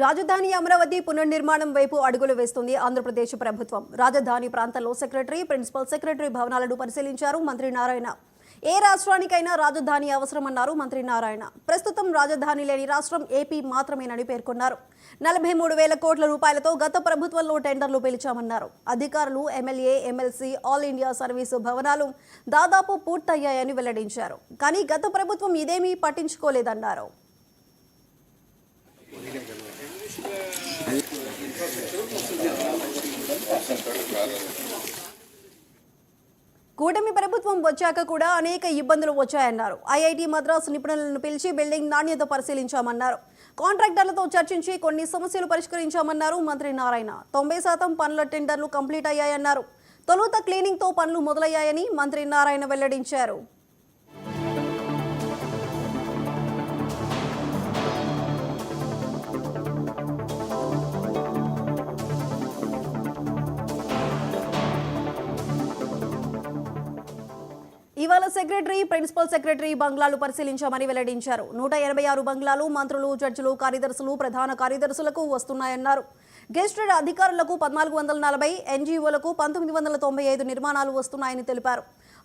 రాజధాని అమరావతి పునర్నిర్మాణం వైపు అడుగులు వేస్తుంది ఆంధ్రప్రదేశ్ ప్రభుత్వం. రాజధాని ప్రాంతంలో సెక్రటరీ, ప్రిన్సిపల్ సెక్రటరీ భవనాలను పరిశీలించారు మంత్రి నారాయణ. ఏ రాష్ట్రానికైనా రాజధాని అవసరమన్నారు మంత్రి నారాయణ. ప్రస్తుతం రాజధాని లేని రాష్ట్రం ఏపీ మాత్రమేనని పేర్కొన్నారు. 43,000 కోట్ల రూపాయలతో గత ప్రభుత్వంలో టెండర్లు పిలిచామన్నారు. అధికారులు, MLA, MLC, all India service భవనాలు దాదాపు పూర్తయ్యాయని వెల్లడించారు. కానీ గత ప్రభుత్వం ఇదేమీ పట్టించుకోలేదన్నారు. కూటమి ప్రభుత్వం వచ్చాక కూడా అనేక ఇబ్బందులు వచ్చాయన్నారు. ఐఐటి మద్రాసు నిపుణులను పిలిచి బిల్డింగ్ నాణ్యత పరిశీలించామన్నారు. కాంట్రాక్టర్లతో చర్చించి కొన్ని సమస్యలు పరిష్కరించామన్నారు మంత్రి నారాయణ. 90% పనుల టెండర్లు కంప్లీట్ అయ్యాయన్నారు. తొలుత క్లీనింగ్తో పనులు మొదలయ్యాయని మంత్రి నారాయణ వెల్లడించారు. ఇవాళ సెక్రటరీ, ప్రిన్సిపల్ సెక్రటరీ బంగ్లాలు పరిశీలించామని వెల్లడించారు. 186 బంగ్లాలు మంత్రులు, జడ్జిలు, కార్యదర్శులు, ప్రధాన కార్యదర్శులకు వస్తున్నాయన్నారు. గెస్టెడ్ అధికారులకు 1440, ఎన్జీఓలకు 1995 నిర్మాణాలు వస్తున్నాయని తెలిపారు.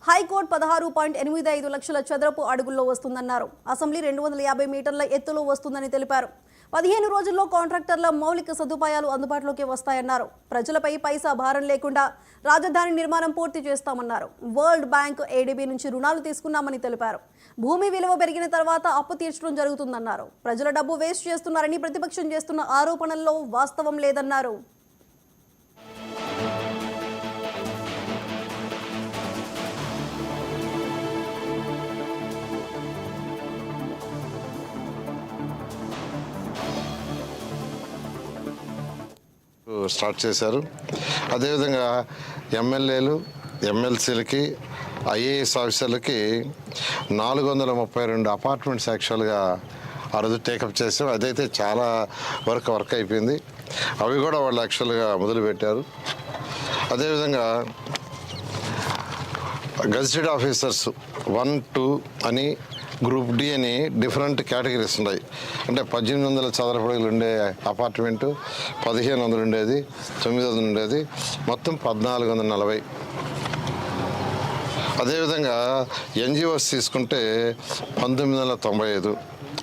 హైకోర్టు 16.85 లక్షల చదరపు అడుగుల్లో వస్తుందన్నారు. అసెంబ్లీ 250 మీటర్ల ఎత్తులో వస్తుందని తెలిపారు. 15 రోజుల్లో కాంట్రాక్టర్ల మౌలిక సదుపాయాలు అందుబాటులోకి వస్తాయన్నారు. ప్రజలపై పైసా భారం లేకుండా రాజధాని నిర్మాణం పూర్తి చేస్తామన్నారు. వరల్డ్ బ్యాంక్, ఏడీబీ నుంచి రుణాలు తీసుకున్నామని తెలిపారు. భూమి విలువ పెరిగిన తర్వాత అప్పు తీర్చడం జరుగుతుందన్నారు. ప్రజల డబ్బు వేస్ట్ చేస్తున్నారని ప్రతిపక్షం చేస్తున్న ఆరోపణల్లో వాస్తవం లేదన్నారు. స్టార్ట్ చేశారు. అదేవిధంగా ఎమ్మెల్యేలు, ఎమ్మెల్సీలకి, ఐఏఎస్ ఆఫీసర్లకి 432 అపార్ట్మెంట్స్ యాక్చువల్గా ఆ రోజు టేకప్ చేసాం. అదైతే చాలా వర్క్ అయిపోయింది. అవి కూడా వాళ్ళు యాక్చువల్గా మొదలుపెట్టారు. అదేవిధంగా గెజిటెడ్ ఆఫీసర్స్ 1, 2 అని, గ్రూప్ డి అని డిఫరెంట్ కేటగిరీస్ ఉన్నాయి. అంటే 1800 చదరపు అడుగులు ఉండే అపార్ట్మెంటు 1500 ఉండేది, 900 ఉండేది, మొత్తం 1440. అదేవిధంగా ఎన్జిఓస్ తీసుకుంటే 1995,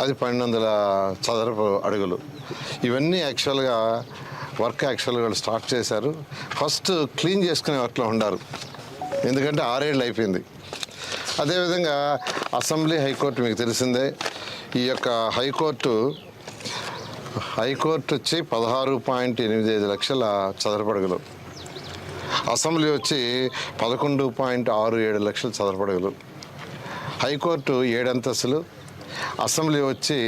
అది 1200 చదరపు అడుగులు. ఇవన్నీ యాక్చువల్గా యాక్చువల్గా వాళ్ళు స్టార్ట్ చేశారు. ఫస్ట్ క్లీన్ చేసుకునే వర్క్లో ఉండారు, ఎందుకంటే 6 ఏళ్ళు అయిపోయింది. అదేవిధంగా అసెంబ్లీ, హైకోర్టు మీకు తెలిసిందే. ఈ యొక్క హైకోర్టు వచ్చి 16.85 లక్షల చదరపడుగులు, అసెంబ్లీ వచ్చి 11.67 లక్షల చదరపడుగులు. హైకోర్టు 7 అంతస్తులు, అసెంబ్లీ వచ్చి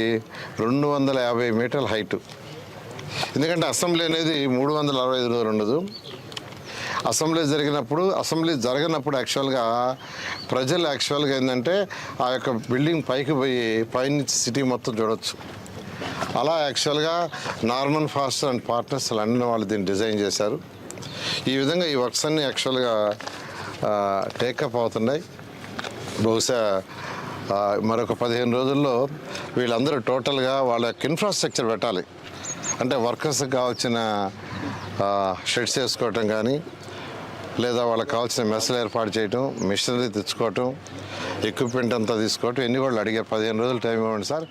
250 మీటర్ల హైటు. ఎందుకంటే అసెంబ్లీ అనేది 365 రోజులు ఉండదు. అసెంబ్లీ జరగనప్పుడు యాక్చువల్గా ప్రజలు యాక్చువల్గా ఏంటంటే ఆ యొక్క బిల్డింగ్ పైకి పోయి పైనుంచి సిటీ మొత్తం చూడవచ్చు. అలా యాక్చువల్గా Norman faster and partners London వాళ్ళు దీన్ని డిజైన్ చేశారు. ఈ విధంగా ఈ వర్క్స్ అన్నీ యాక్చువల్గా టేకప్ అవుతున్నాయి. బహుశా మరొక 15 రోజుల్లో వీళ్ళందరూ టోటల్గా వాళ్ళ యొక్క ఇన్ఫ్రాస్ట్రక్చర్ పెట్టాలి. అంటే వర్కర్స్కి కావాల్సిన షెడ్స్ వేసుకోవటం కానీ, లేదా వాళ్ళకి కావాల్సిన మెస్సులు ఏర్పాటు చేయటం, మిషనరీ తెచ్చుకోవటం, ఎక్విప్మెంట్ అంతా తీసుకోవటం, ఎన్ని కూడా అడిగారు. 15 రోజులు టైం ఇవ్వండి సార్.